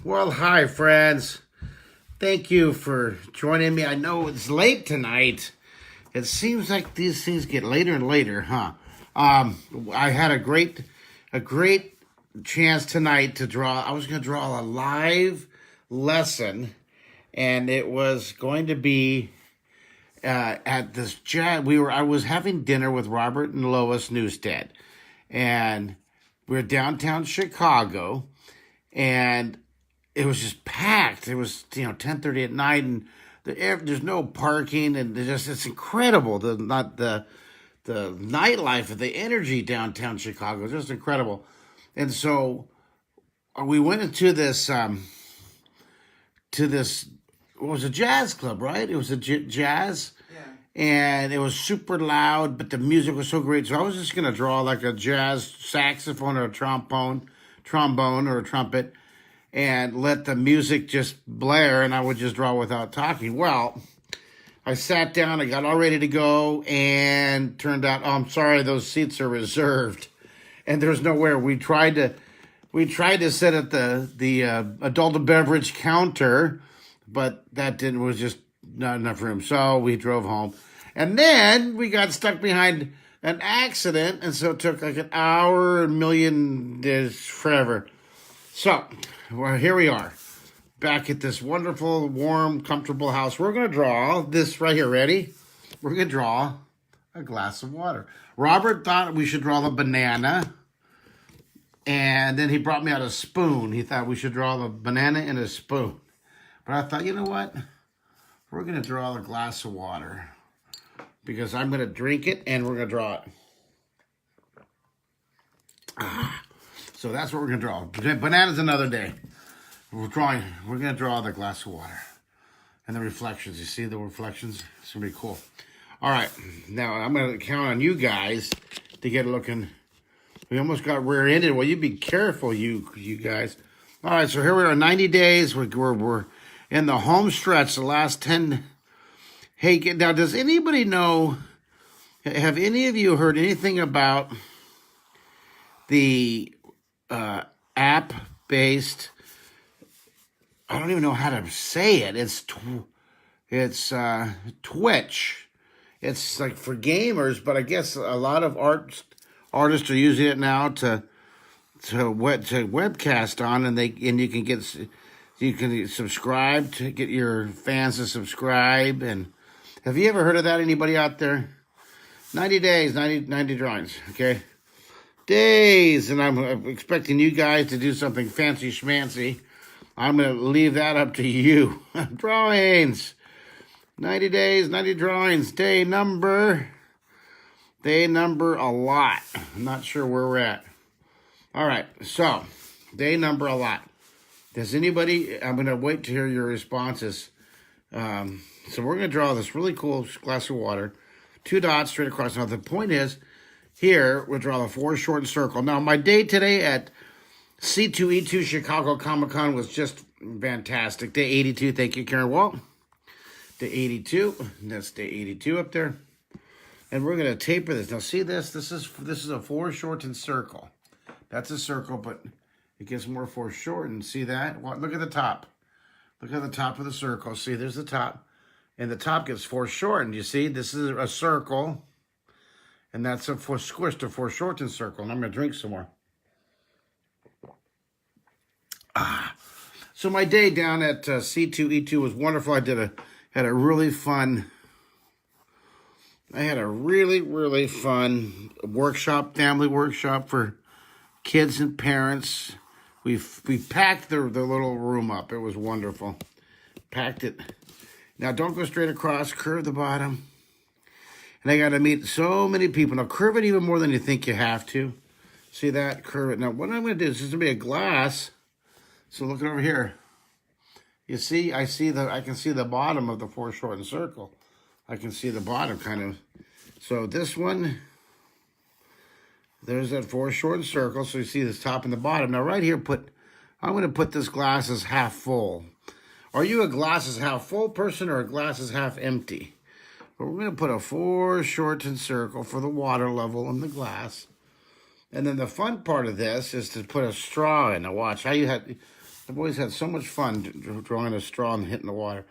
Well, hi, friends. Thank you for joining me. I know it's late tonight. It seems like these things get later and later, huh? I had a great chance tonight to draw. I was going to draw a live lesson, and it was going to be at this jazz. I was having dinner with Robert and Lois Newstead, and we were downtown Chicago, and it was just packed. It was 10:30 at night, and there's no parking, and it's incredible. The nightlife, the energy downtown Chicago is just incredible. And so we went into this what was a jazz club, right? It was a jazz, and it was super loud, but the music was so great. So I was just gonna draw like a jazz saxophone or a trombone or a trumpet, and let the music just blare, and I would just draw without talking. Well, I sat down, I got all ready to go, and turned out, oh, I'm sorry, those seats are reserved, and there's nowhere. We tried to sit at the adult beverage counter, but that didn't was just not enough room. So we drove home, and then we got stuck behind an accident, and so it took like an hour, a million days, forever. So, well, here we are, back at this wonderful, warm, comfortable house. We're going to draw this right here. Ready? We're going to draw a glass of water. Robert thought we should draw the banana, and then he brought me out a spoon. He thought we should draw the banana in a spoon. But I thought, you know what? We're going to draw a glass of water, because I'm going to drink it, and we're going to draw it. So that's what we're going to draw. Banana's another day. We're going to draw the glass of water. And the reflections. You see the reflections? It's going to be cool. All right. Now, I'm going to count on you guys to get looking. We almost got rear-ended. Well, you be careful, you guys. All right, so here we are, 90 days. We're in the home stretch, the last 10. Hey, now, does anybody know, have any of you heard anything about the app-based, I don't even know how to say it. It's Twitch. It's like for gamers, but I guess a lot of artists are using it now to webcast on, and you can subscribe to get your fans to subscribe. And have you ever heard of that? Anybody out there? 90 days, 90 drawings. Okay. Days, and I'm expecting you guys to do something fancy schmancy. I'm going to leave that up to you. Drawings. 90 days, 90 drawings. Day number a lot. I'm not sure where we're at. All right, so day number a lot. Does anybody, I'm going to wait to hear your responses. So we're going to draw this really cool glass of water. 2 dots straight across. Now, the point is, here, we'll draw the foreshortened circle. Now, my day today at C2E2 Chicago Comic-Con was just fantastic. Day 82, thank you, Karen Walt. Day 82, that's day 82 up there. And we're going to taper this. Now, see this? This is a foreshortened circle. That's a circle, but it gets more foreshortened. See that? Look at the top. Look at the top of the circle. See, there's the top. And the top gets foreshortened. You see, this is a circle. And that's a squished, a foreshortened circle. And I'm going to drink some more. So my day down at C2E2 was wonderful. I had a really fun workshop, family workshop for kids and parents. We packed the little room up. It was wonderful. Packed it. Now don't go straight across. Curve the bottom. And I got to meet so many people. Now, curve it even more than you think you have to. See that? Curve it. Now, what I'm going to do is, this is going to be a glass. So, look over here. You see? I can see the bottom of the foreshortened circle. I can see the bottom, kind of. So, this one, there's that foreshortened circle. So, you see this top and the bottom. Now, right here, I'm going to put this glass as half full. Are you a glass as half full person or a glass as half empty? But we're going to put a foreshortened circle for the water level in the glass. And then the fun part of this is to put a straw in. Now watch how you have I've always had so much fun drawing a straw and hitting the water.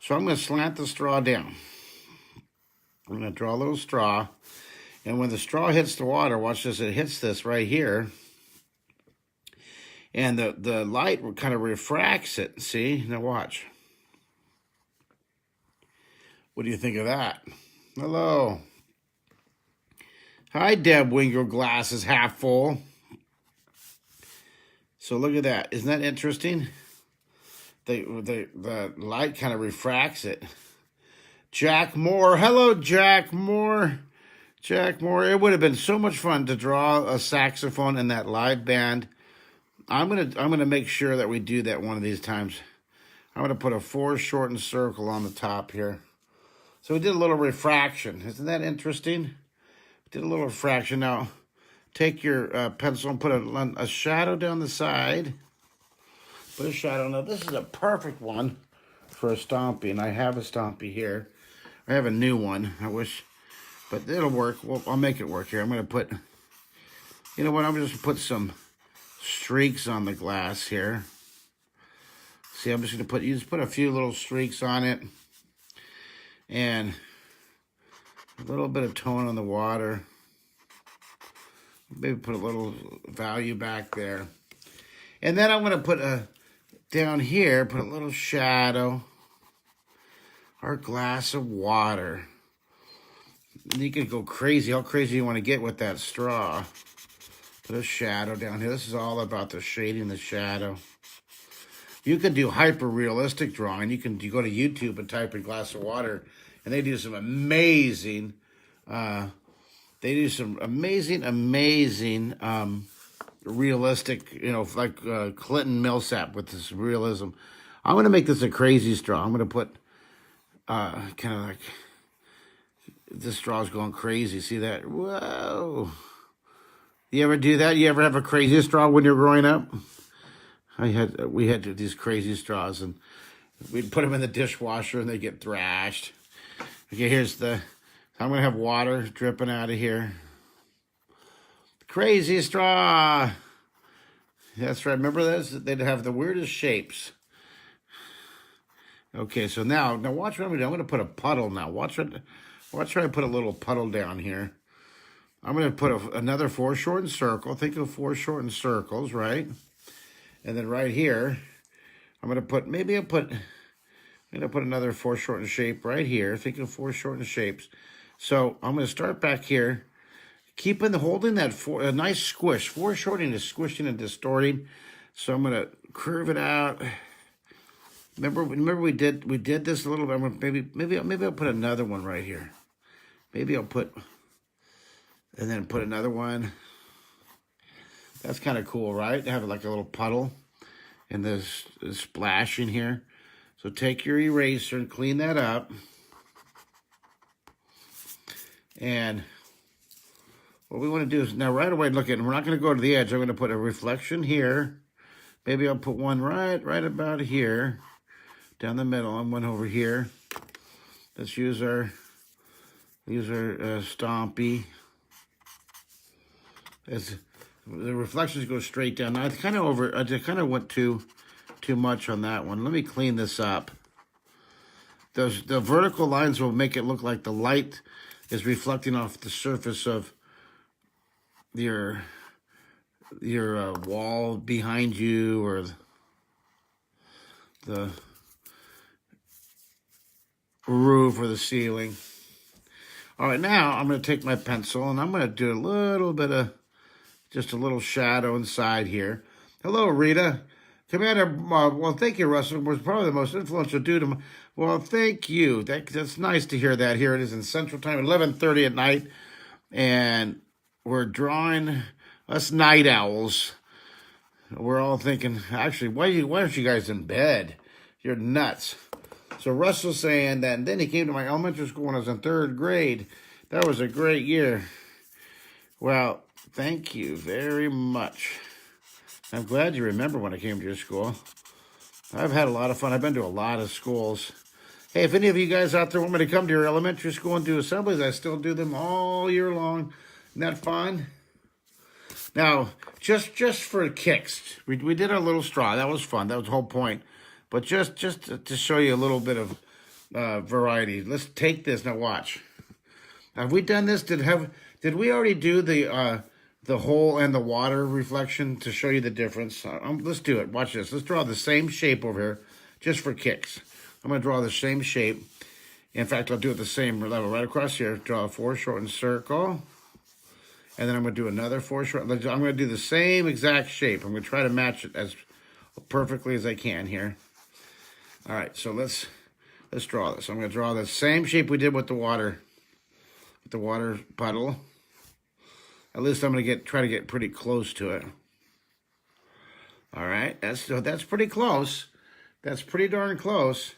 So I'm going to slant the straw down. I'm going to draw a little straw. And when the straw hits the water, watch this, it hits this right here. And the light kind of refracts it. See? Now watch. What do you think of that? Hello. Hi, Deb Winger, glasses half full. So look at that. Isn't that interesting? The light kind of refracts it. Jack Moore. Hello, Jack Moore. Jack Moore. It would have been so much fun to draw a saxophone in that live band. I'm gonna make sure that we do that one of these times. I'm gonna put a foreshortened circle on the top here. So we did a little refraction. Isn't that interesting? Did a little refraction. Now, take your pencil and put a shadow down the side. Put a shadow. Now, this is a perfect one for a Stompy, and I have a Stompy here. I have a new one. I wish, but it'll work. Well, I'll make it work here. I'm going to put, you know what? I'm just going to put some streaks on the glass here. See, I'm just going to put, you just put a few little streaks on it. And a little bit of tone on the water. Maybe put a little value back there. And then I'm going to put down here, put a little shadow. Or a glass of water. And you can go crazy. How crazy you want to get with that straw. Put a shadow down here. This is all about the shading, the shadow. You can do hyper-realistic drawing. You go to YouTube and type in glass of water, and they do some amazing, realistic, you know, like Clinton Millsap with this realism. I'm going to make this a crazy straw. I'm going to put kind of like, this straw's going crazy. See that? Whoa. You ever do that? You ever have a crazy straw when you're growing up? We had these crazy straws, and we'd put them in the dishwasher, and they get thrashed. Okay, here's I'm going to have water dripping out of here. Crazy straw. That's right. Remember this? They'd have the weirdest shapes. Okay, so now watch what I'm going to do. I'm going to put a puddle now. Watch how I put a little puddle down here. I'm going to put another foreshortened circle. Think of foreshortened circles, right? And then right here, I'm going to put, another foreshortened shape right here. Think of foreshortened shapes. So I'm going to start back here, holding that a nice squish. Foreshortening is squishing and distorting. So I'm going to curve it out. Remember we did this a little bit. Maybe I'll put another one right here. Maybe I'll put, and then put another one. That's kind of cool, right? To have like a little puddle and this splash in here. So take your eraser and clean that up. And what we want to do is, now right away, look at it. We're not going to go to the edge. I'm going to put a reflection here. Maybe I'll put one right about here. Down the middle, and one over here. Let's use our Stompy. As the reflections go straight down. Now I kind of went too much on that one. Let me clean this up. The vertical lines will make it look like the light is reflecting off the surface of your wall behind you, or the roof or the ceiling. All right, now I'm going to take my pencil and I'm going to do a little bit of, just a little shadow inside here. Hello, Rita. Commander, well, thank you, Russell. Was probably the most influential dude. Well, thank you. That's nice to hear that. Here it is in Central Time, 11:30 at night, and we're drawing us night owls. We're all thinking, actually, why aren't you guys in bed? You're nuts. So Russell's saying that, and then he came to my elementary school when I was in 3rd grade. That was a great year. Well, thank you very much. I'm glad you remember when I came to your school. I've had a lot of fun. I've been to a lot of schools. Hey, if any of you guys out there want me to come to your elementary school and do assemblies, I still do them all year long. Isn't that fun? Now, just for kicks, we did a little straw. That was fun. That was the whole point. But just to show you a little bit of variety, let's take this. Now watch. Have we done this? Did we already do the hole and the water reflection to show you the difference? Let's do it. Watch this. Let's draw the same shape over here, just for kicks. I'm going to draw the same shape. In fact, I'll do it the same level right across here. Draw a foreshortened circle. And then I'm going to do another foreshortened. I'm going to do the same exact shape. I'm going to try to match it as perfectly as I can here. All right, so let's draw this. I'm going to draw the same shape we did with the water puddle. At least I'm going to try to get pretty close to it. All right, that's pretty close. That's pretty darn close.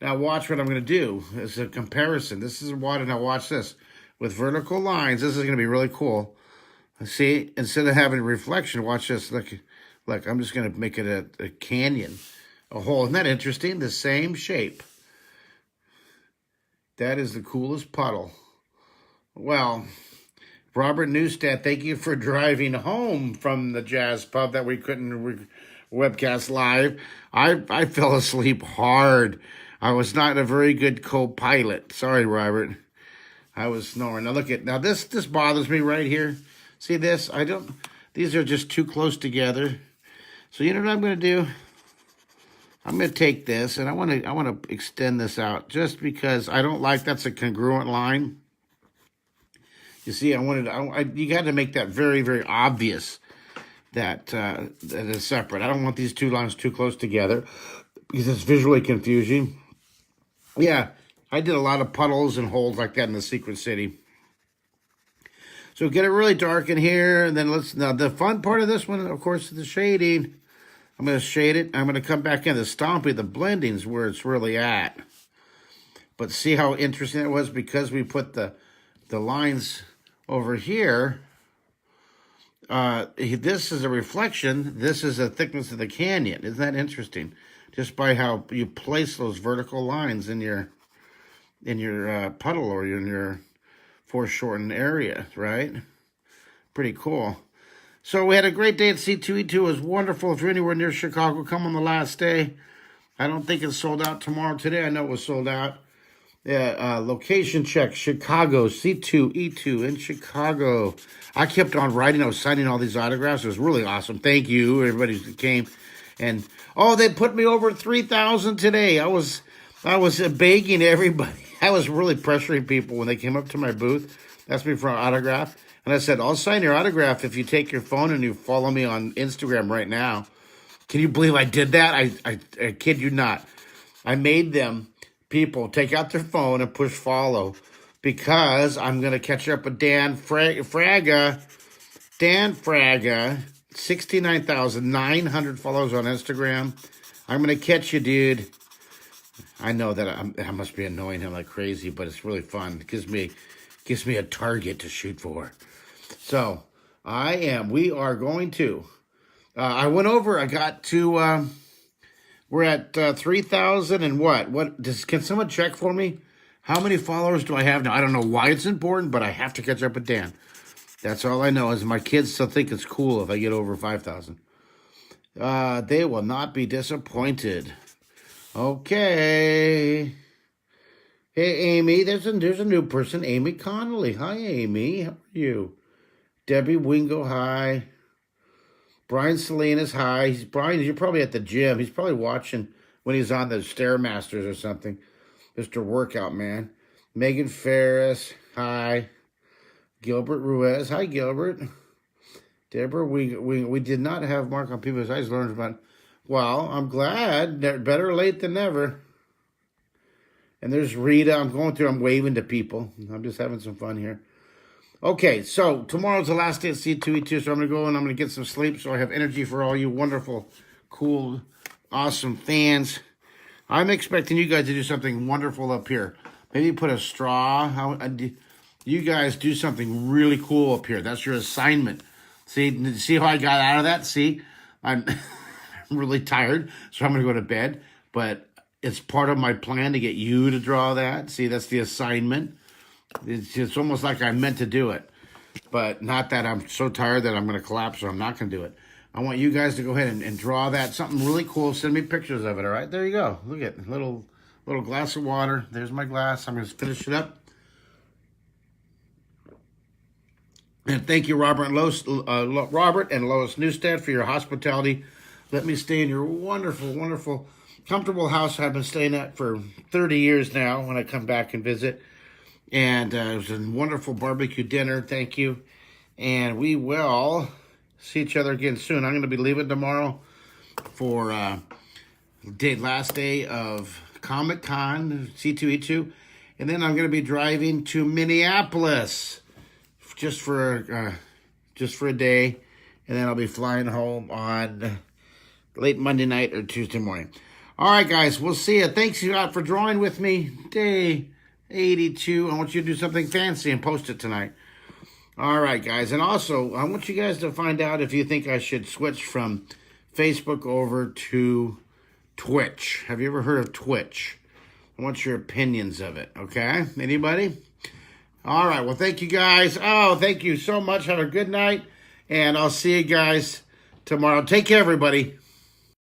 Now watch what I'm going to do. It's a comparison. This is water. Now watch this. With vertical lines, this is going to be really cool. See, instead of having a reflection, watch this. Look, I'm just going to make it a canyon, a hole. Isn't that interesting? The same shape. That is the coolest puddle. Well, Robert Neustadt, thank you for driving home from the jazz pub that we couldn't webcast live. I fell asleep hard. I was not a very good co-pilot. Sorry, Robert. I was snoring. Now this bothers me right here. See this? These are just too close together. So you know what I'm going to do? I'm going to take this and I want to extend this out just because I don't like that's a congruent line. You see, you got to make that very, very obvious that that is separate. I don't want these two lines too close together because it's visually confusing. Yeah, I did a lot of puddles and holes like that in the Secret City. So get it really dark in here, and then now the fun part of this one, of course, is the shading. I'm going to shade it. I'm going to come back in the stompy, the blending's where it's really at. But see how interesting it was because we put the lines over here. This is a reflection. This is the thickness of the canyon. Isn't that interesting? Just by how you place those vertical lines in your puddle or in your foreshortened area, right? Pretty cool. So we had a great day at C2E2. It was wonderful. If you're anywhere near Chicago, come on the last day. I don't think it's sold out tomorrow. Today I know it was sold out. Yeah, location check, Chicago, C2E2 in Chicago. I kept on writing. I was signing all these autographs. It was really awesome. Thank you, everybody who came. And, they put me over 3,000 today. I was begging everybody. I was really pressuring people when they came up to my booth, asked me for an autograph. And I said, I'll sign your autograph if you take your phone and you follow me on Instagram right now. Can you believe I did that? I kid you not. I made them, people, take out their phone and push follow because I'm going to catch up with Dan Fraga. Dan Fraga, 69,900 followers on Instagram. I'm going to catch you, dude. I know that I must be annoying him like crazy, but it's really fun. It gives me a target to shoot for. So we are going to, I went over, I got to, we're at 3,000 and can someone check for me? How many followers do I have now? I don't know why it's important, but I have to catch up with Dan. That's all I know is my kids still think it's cool if I get over 5,000. They will not be disappointed. Okay. Hey, Amy, there's a new person, Amy Connolly. Hi, Amy. How are you? Debbie Wingo, hi. Brian Salinas, hi. Brian, you're probably at the gym. He's probably watching when he's on the Stairmasters or something. Mr. Workout Man. Megan Ferris, hi. Gilbert Ruiz, hi, Gilbert. Deborah, we did not have Mark on People's Eyes learned about. Well, I'm glad. Better late than never. And there's Rita. I'm waving to people. I'm just having some fun here. Okay, so tomorrow's the last day at C2E2, so I'm going to go and I'm going to get some sleep so I have energy for all you wonderful, cool, awesome fans. I'm expecting you guys to do something wonderful up here. Maybe put a straw. You guys do something really cool up here. That's your assignment. See how I got out of that? See, I'm really tired, so I'm going to go to bed. But it's part of my plan to get you to draw that. See, that's the assignment. It's almost like I meant to do it. But not that I'm so tired that I'm going to collapse or I'm not going to do it. I want you guys to go ahead and draw that. Something really cool. Send me pictures of it, all right? There you go. Look at it. Little glass of water. There's my glass. I'm going to finish it up. And thank you, Robert and Lois Newstead, for your hospitality. Let me stay in your wonderful, wonderful, comfortable house I've been staying at for 30 years now when I come back and visit. And it was a wonderful barbecue dinner. Thank you. And we will see each other again soon. I'm going to be leaving tomorrow for last day of Comic-Con, C2E2. And then I'm going to be driving to Minneapolis just for a day. And then I'll be flying home on late Monday night or Tuesday morning. All right, guys. We'll see you. Thanks a lot for drawing with me. Day 82. I want you to do something fancy and post it tonight. All right, guys. And also, I want you guys to find out if you think I should switch from Facebook over to Twitch. Have you ever heard of Twitch? I want your opinions of it, okay? Anybody? All right. Well, thank you, guys. Oh, thank you so much. Have a good night. And I'll see you guys tomorrow. Take care, everybody.